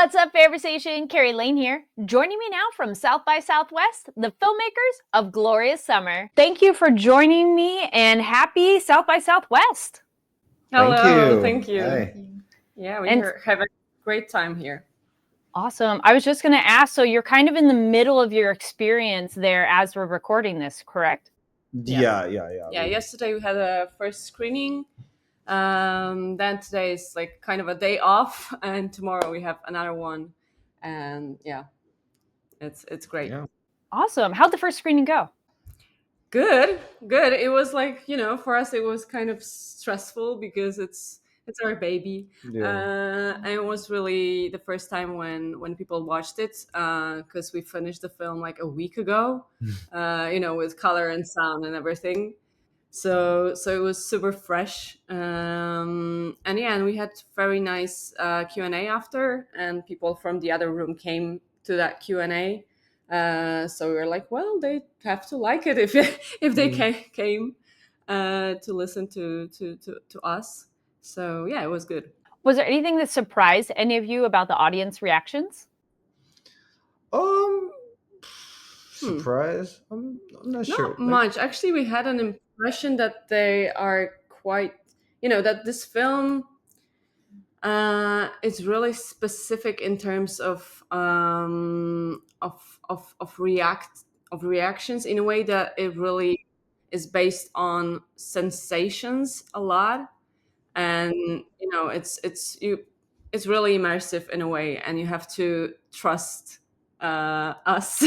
What's up, FANVERSATION? Kari Lane here. Joining me now from South by Southwest, the filmmakers of Glorious Summer. Thank you for joining me and happy South by Southwest. Hello, Thank you. Hi. Yeah, we have a great time here. Awesome. I was just going to ask, so you're kind of in the middle of your experience there as we're recording this, correct? Yeah. Yesterday we had a first screening. Then today is like kind of a day off, and tomorrow we have another one. And yeah, it's great. Yeah. Awesome. How'd the first screening go? Good. It was like, for us it was kind of stressful because it's our baby. And it was really the first time when people watched it, because we finished the film like a week ago, with color and sound and everything. So it was super fresh. And we had very nice Q&A after, and people from the other room came to that Q&A. So we were like, well, they have to like it if they came to listen to us. So yeah, it was good. Was there anything that surprised any of you about the audience reactions? Surprise? I'm not sure. Not much. Actually, we had an impression that they are quite, that this film is really specific in terms of reactions, in a way that it really is based on sensations a lot, and it's really immersive in a way, and you have to trust us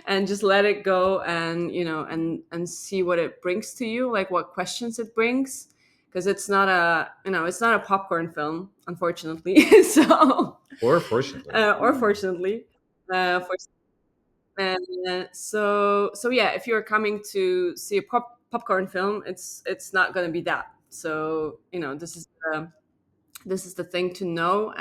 and just let it go, and and see what it brings to you, like what questions it brings, because it's not a popcorn film, unfortunately. Or fortunately. So yeah, if you're coming to see a popcorn film, it's not going to be that. So this is the thing to know.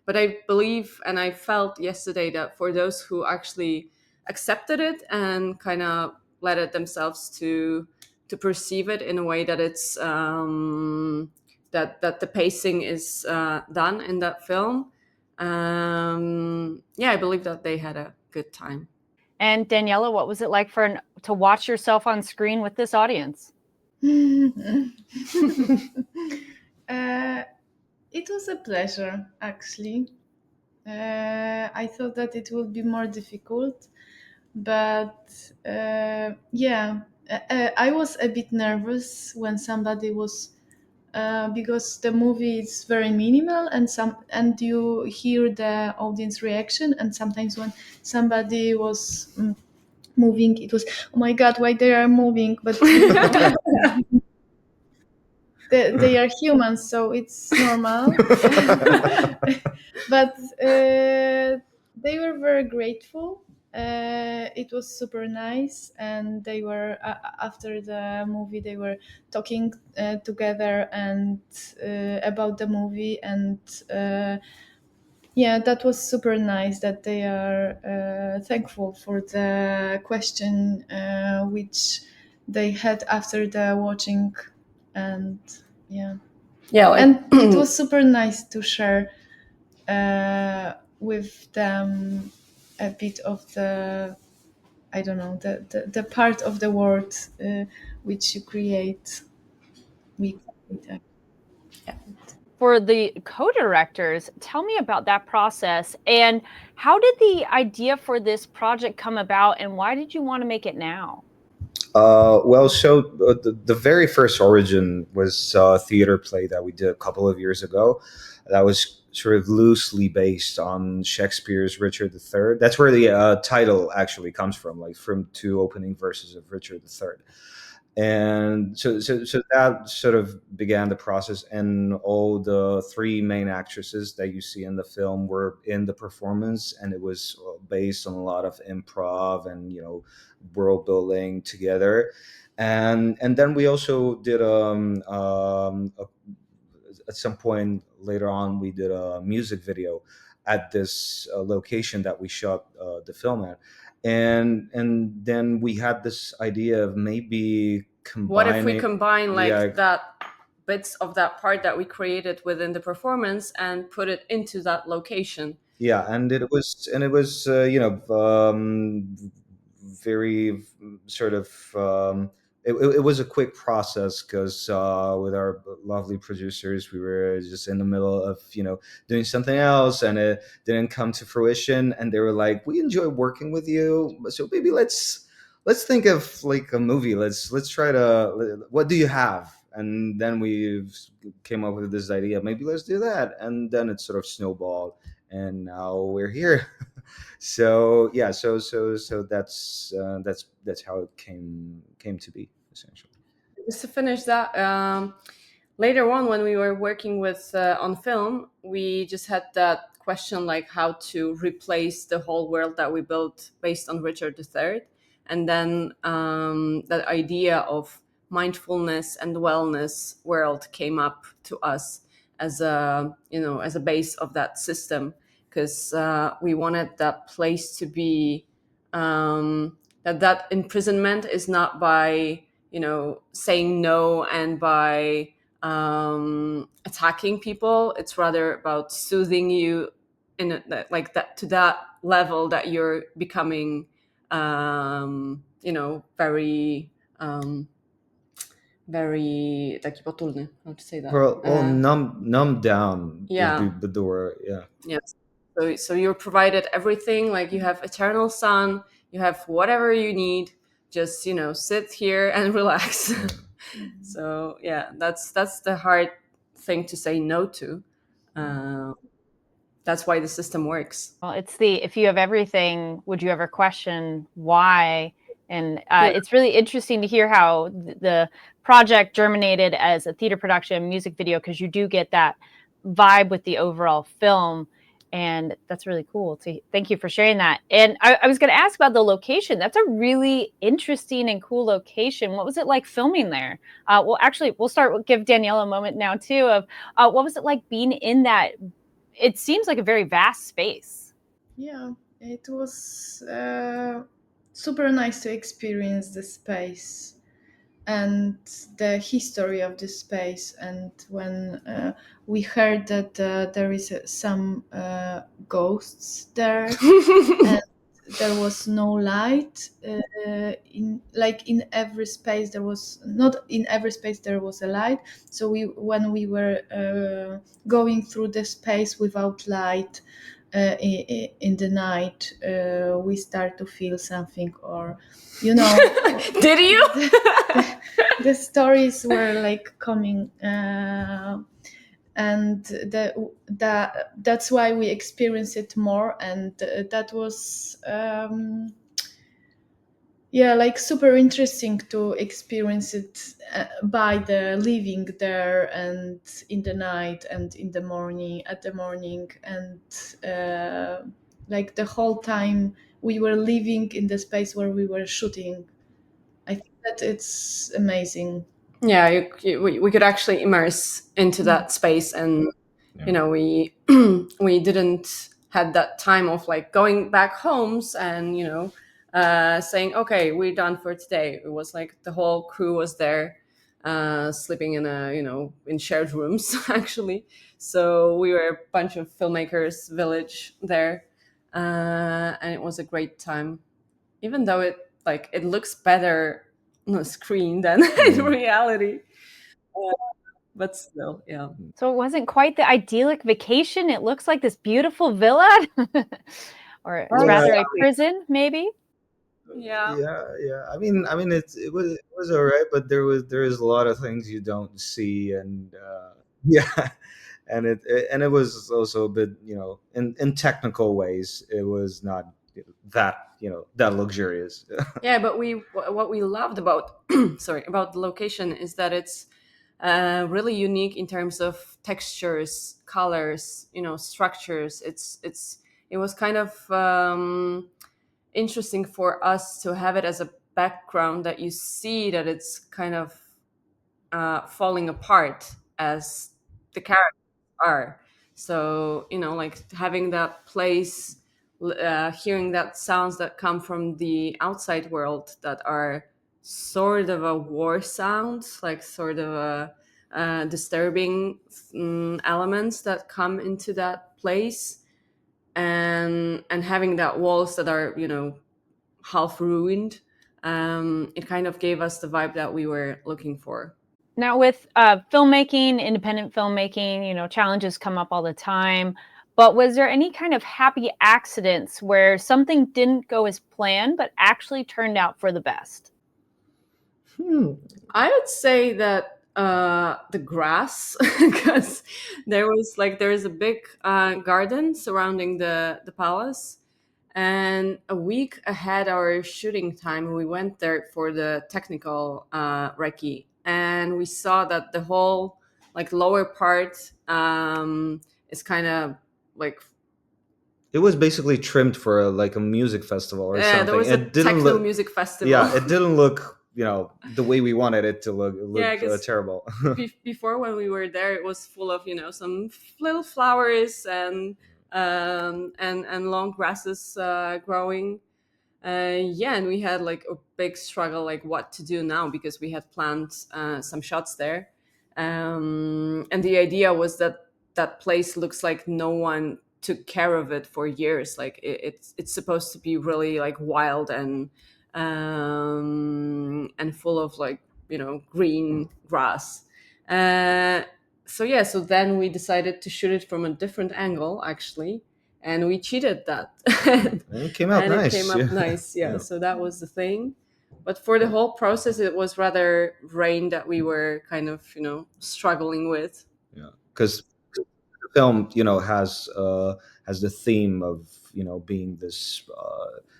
But I believe, and I felt yesterday, that for those who actually accepted it and kind of let it themselves to perceive it in a way that it's that the pacing is done in that film, I believe that they had a good time. And Daniela, what was it like to watch yourself on screen with this audience? It was a pleasure, actually. I thought that it would be more difficult, but I was a bit nervous when somebody was, because the movie is very minimal, and you hear the audience reaction, and sometimes when somebody was moving, it was, oh my God, why they are moving? But they are humans, so it's normal. But they were very grateful. It was super nice, and they were after the movie they were talking together and about the movie, and that was super nice, that they are thankful for the question which they had after the watching. And and it was super nice to share with them a bit of the, I don't know, the part of the world which you create. For the co-directors, tell me about that process, and how did the idea for this project come about, and why did you want to make it now? The very first origin was a theater play that we did a couple of years ago. That was sort of loosely based on Shakespeare's Richard III. That's where the title actually comes from, like from 2 opening verses of Richard III. And so that sort of began the process, and all the 3 main actresses that you see in the film were in the performance, and it was based on a lot of improv and world building together. And then we also did at some point later on, we did a music video at this location that we shot the film at. And then we had this idea of maybe combining. What if we combine that bits of that part that we created within the performance and put it into that location. Yeah, and it was very sort of it was a quick process because with our lovely producers we were just in the middle of doing something else, and it didn't come to fruition, and they were like, we enjoy working with you, so maybe let's think of like a movie. Let's try to, what do you have? And then we came up with this idea, maybe let's do that, and then it sort of snowballed, and now we're here. So yeah, so that's how it came to be, essentially. Just to finish that, later on when we were working with on film, we just had that question, like how to replace the whole world that we built based on Richard III, and then that idea of mindfulness and wellness world came up to us as a base of that system, because we wanted that place to be that imprisonment is not by saying no and by attacking people. It's rather about soothing you like that, to that level that you're becoming very very taki potulny. How to say that? Well, numb down Yeah. would be the word. Yeah. Yes. So you're provided everything, like you have eternal sun, you have whatever you need, just sit here and relax. So yeah, that's the hard thing to say no to. That's why the system works. Well, it's the, if you have everything, would you ever question why? And it's really interesting to hear how the project germinated as a theater production, music video, because you do get that vibe with the overall film. And that's really cool. So thank you for sharing that. And I was going to ask about the location. That's a really interesting and cool location. What was it like filming there? Well, actually, we'll give Daniela a moment now, too, of what was it like being in that? It seems like a very vast space. Yeah, it was super nice to experience the space and the history of the space. And when we heard that there is some ghosts there, and there was no light in every space, there was not in every space there was a light. So when we were going through the space without light in the night, we start to feel something, or Did you? the stories were like coming, and that's why we experience it more. And that was like super interesting to experience it by the living there, and in the night and in the morning, and like the whole time we were living in the space where we were shooting. I think that it's amazing. Yeah, we could actually immerse into that space, and we we didn't had that time of like going back homes and saying, okay, we're done for today. It was like the whole crew was there, sleeping in in shared rooms actually. So we were a bunch of filmmakers village there, and it was a great time, even though it looks better on the screen than in reality. But still, yeah. So it wasn't quite the idyllic vacation. It looks like this beautiful villa, or it's rather a prison, maybe. Yeah. I mean, it was all right, but there is a lot of things you don't see, and yeah, and it was also a bit, in technical ways, it was not that that luxurious. Yeah, but what we loved about about the location is that it's really unique in terms of textures, colors, structures. It was kind of interesting for us to have it as a background, that you see that it's kind of falling apart as the characters are. So like having that place, hearing that sounds that come from the outside world that are sort of a war sound, like sort of disturbing elements that come into that place, and having that walls that are, you know, half ruined. It kind of gave us the vibe that we were looking for. Now with filmmaking, independent filmmaking, you know, challenges come up all the time. But was there any kind of happy accidents where something didn't go as planned, but actually turned out for the best? I would say that the grass, because there's a big garden surrounding the palace, and a week ahead our shooting time, we went there for the technical recce, and we saw that the whole like lower part is kind of like, It was basically trimmed for a music festival or something. there was a It didn't techno look, music festival. yeah, it didn't look, you know, the way we wanted it to look. It Yeah, looked 'cause terrible. Before, when we were there, it was full of, you know, some little flowers and long grasses growing. Yeah, and we had like a big struggle, like what to do now, because we had planned some shots there, and the idea was that that place looks like no one took care of it for years. Like it's supposed to be really like wild and full of like, you know, green grass. So yeah, so then we decided to shoot it from a different angle, actually, and we cheated that. And it came out nice. It came up nice, yeah. So that was the thing. But for the whole process, it was rather rain that we were kind of, you know, struggling with. Yeah, because the film, you know, has the theme of, you know, being this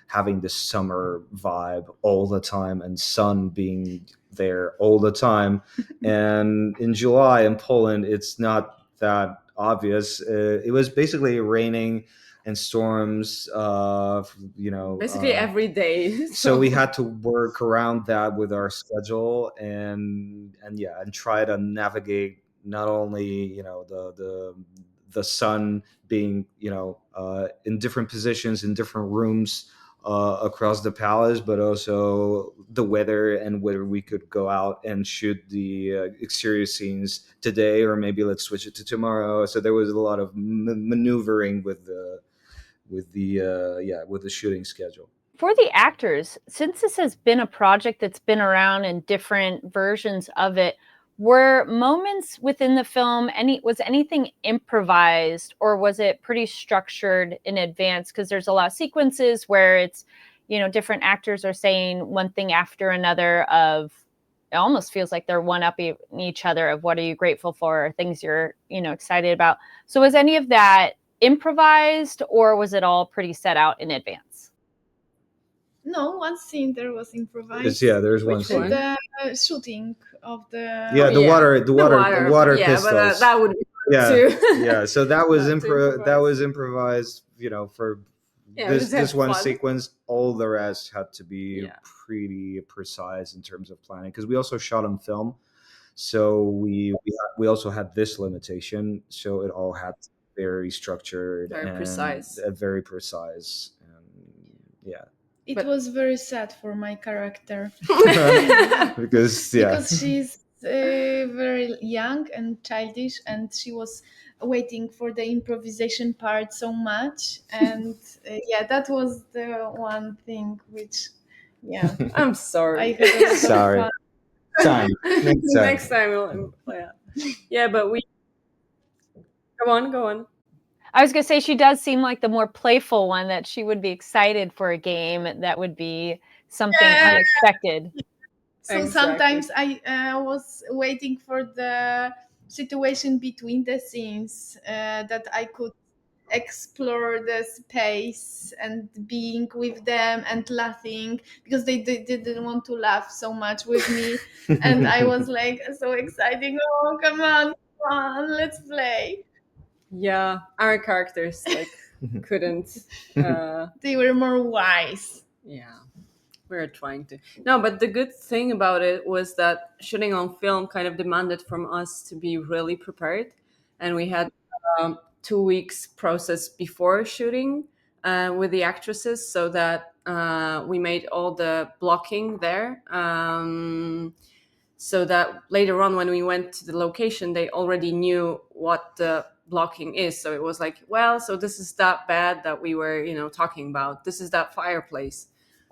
having this summer vibe all the time, and sun being there all the time. And in July in Poland, it's not that obvious. It was basically raining and storms, you know, basically every day. So we had to work around that with our schedule, and try to navigate not only, you know, the sun being, you know, in different positions in different rooms across the palace, but also the weather and whether we could go out and shoot the exterior scenes today, or maybe let's switch it to tomorrow. So there was a lot of maneuvering with the shooting schedule. For the actors, since this has been a project that's been around in different versions of it, were moments within the film was anything improvised, or was it pretty structured in advance? Because there's a lot of sequences where it's, you know, different actors are saying one thing after another of, it almost feels like they're one-upping each other of what are you grateful for, or things you're, you know, excited about. So was any of that improvised, or was it all pretty set out in advance? No, one scene there was improvised. There's one Which scene. one? The shooting of the The water yeah, pistols. But that would be too. So that was That was improvised. You know, for Yeah, this one fun. sequence. All the rest had to be pretty precise in terms of planning, because we also shot on film, so we also had this limitation. So it all had to be very structured, precise. Very precise. And It was very sad for my character because she's very young and childish, and she was waiting for the improvisation part so much, and that was the one thing which I'm sorry. I had a lot of Sorry. fun. Time. Next time we'll, yeah, but we go on. I was going to say, she does seem like the more playful one, that she would be excited for a game that would be something unexpected. So Exactly. sometimes I was waiting for the situation between the scenes that I could explore the space and being with them and laughing, because they didn't want to laugh so much with me. And I was like so exciting. Oh, come on, let's play. Yeah, our characters like couldn't. They were more wise. Yeah, we were trying to. No, but the good thing about it was that shooting on film kind of demanded from us to be really prepared, and we had 2 weeks process before shooting with the actresses, so that we made all the blocking there. so that later on when we went to the location, they already knew what the blocking is. So it was like, well, so this is that bed that we were, talking about. This is that fireplace.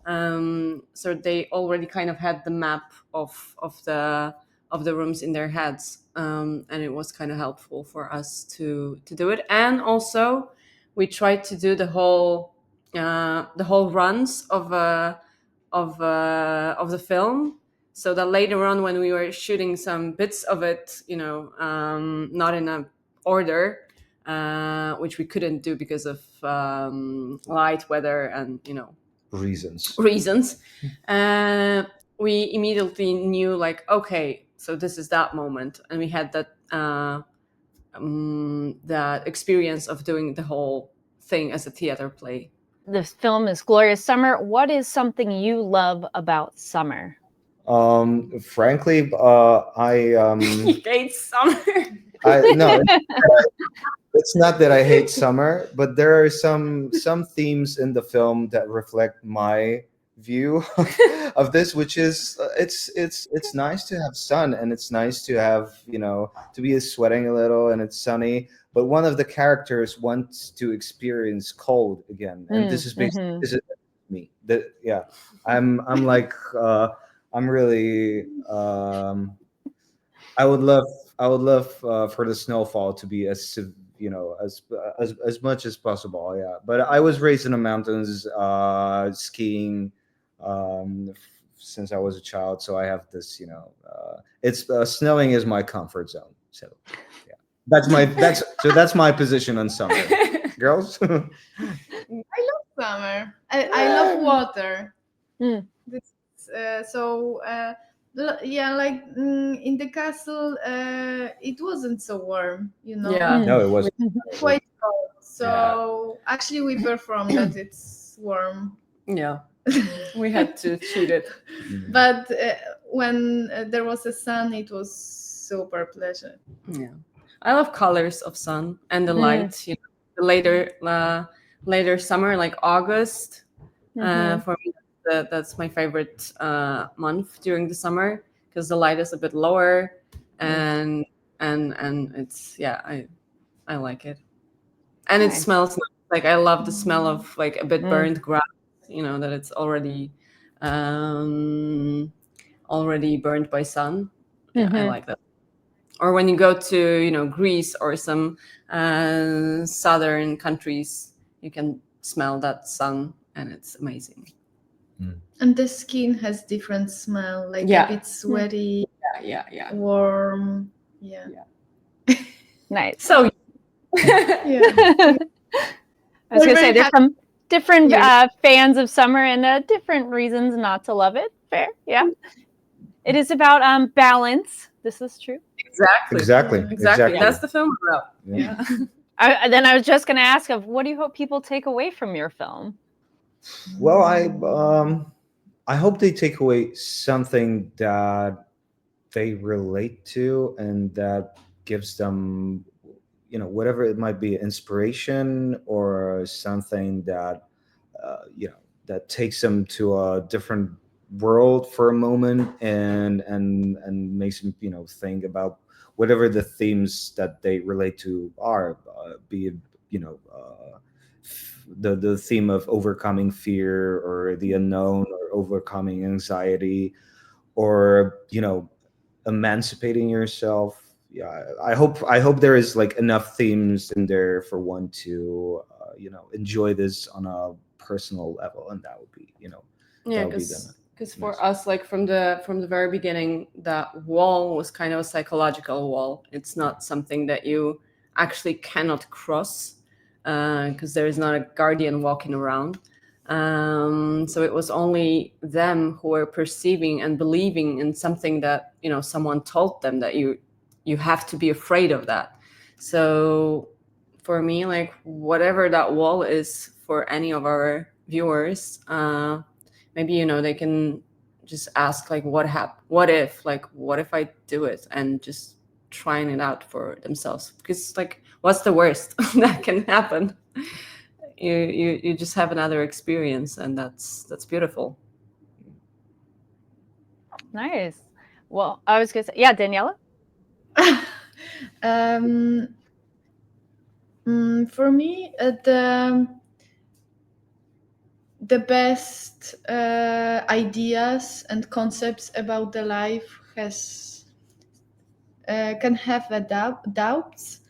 So they already kind of had the map of the rooms in their heads, and it was kind of helpful for us to do it. And also, we tried to do the whole runs of the film, so that later on when we were shooting some bits of it, not in a order, which we couldn't do because of light, weather, and Reasons. We immediately knew, like, okay, so this is that moment, and we had that experience of doing the whole thing as a theater play. This film is Glorious Summer. What is something you love about summer? Frankly, I hate summer. No, it's not that I hate summer, but there are some themes in the film that reflect my view of this, which is it's nice to have sun, and it's nice to have to be sweating a little, and it's sunny. But one of the characters wants to experience cold again, and this is basically this is me. I'm like I'm really I would love for the snowfall to be as much as possible. Yeah, but I was raised in the mountains, skiing since I was a child, so I have this. It's snowing is my comfort zone. So yeah, that's my position on summer. Girls, I love summer. I love water. Like in the castle, it wasn't so warm, Yeah. No, it wasn't. Quite cold. So actually, we performed that it's warm. Yeah, we had to cheat it. But when there was a sun, it was super pleasant. Yeah, I love colors of sun and the light. The later summer, like August. For me, that's my favorite month during the summer, because the light is a bit lower, and it's I like it, and it smells nice. Like, I love the smell of like a bit burned grass. That it's already burned by sun. Yeah, I like that. Or when you go to Greece or some southern countries, you can smell that sun, and it's amazing. And the skin has different smell, like a bit sweaty, warm. Yeah. Nice. So I was gonna say there's some different fans of summer and different reasons not to love it. Fair, yeah. It is about balance. This is true. Exactly. That's the film about. Yeah. Then I was just gonna ask, what do you hope people take away from your film? Well, I hope they take away something that they relate to, and that gives them, whatever it might be, inspiration, or something that, that takes them to a different world for a moment, and makes them, think about whatever the themes that they relate to are, be it, the theme of overcoming fear, or the unknown, or overcoming anxiety, or emancipating yourself. I hope there is like enough themes in there for one to enjoy this on a personal level, and that would be because for us, like from the very beginning, that wall was kind of a psychological wall. It's not something that you actually cannot cross, because there is not a guardian walking around. So it was only them who were perceiving and believing in something that someone told them, that you have to be afraid of that. So for me, like, whatever that wall is for any of our viewers, maybe they can just ask, like, what if I do it, and just trying it out for themselves, because, like, what's the worst that can happen? You just have another experience, and that's beautiful. Nice. Well, I was gonna say, yeah, Daniela. For me, the best ideas and concepts about the life can have doubts,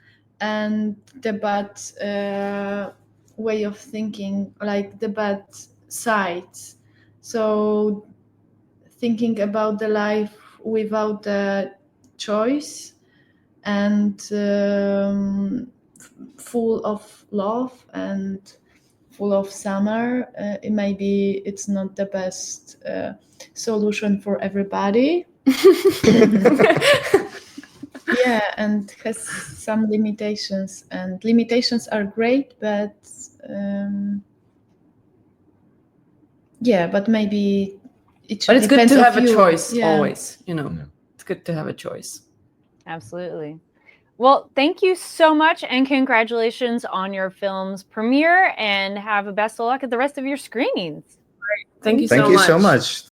and the bad way of thinking, like the bad sides. So thinking about the life without a choice and full of love and full of summer, maybe it's not the best solution for everybody. Yeah, and has some limitations, and limitations are great, but yeah, but maybe it should. But it's good depend to of have a you. choice Yeah. always. You know, it's good to have a choice. Absolutely. Well, thank you so much, and congratulations on your film's premiere, and have a best of luck at the rest of your screenings. Thank you Thank so you much. so much.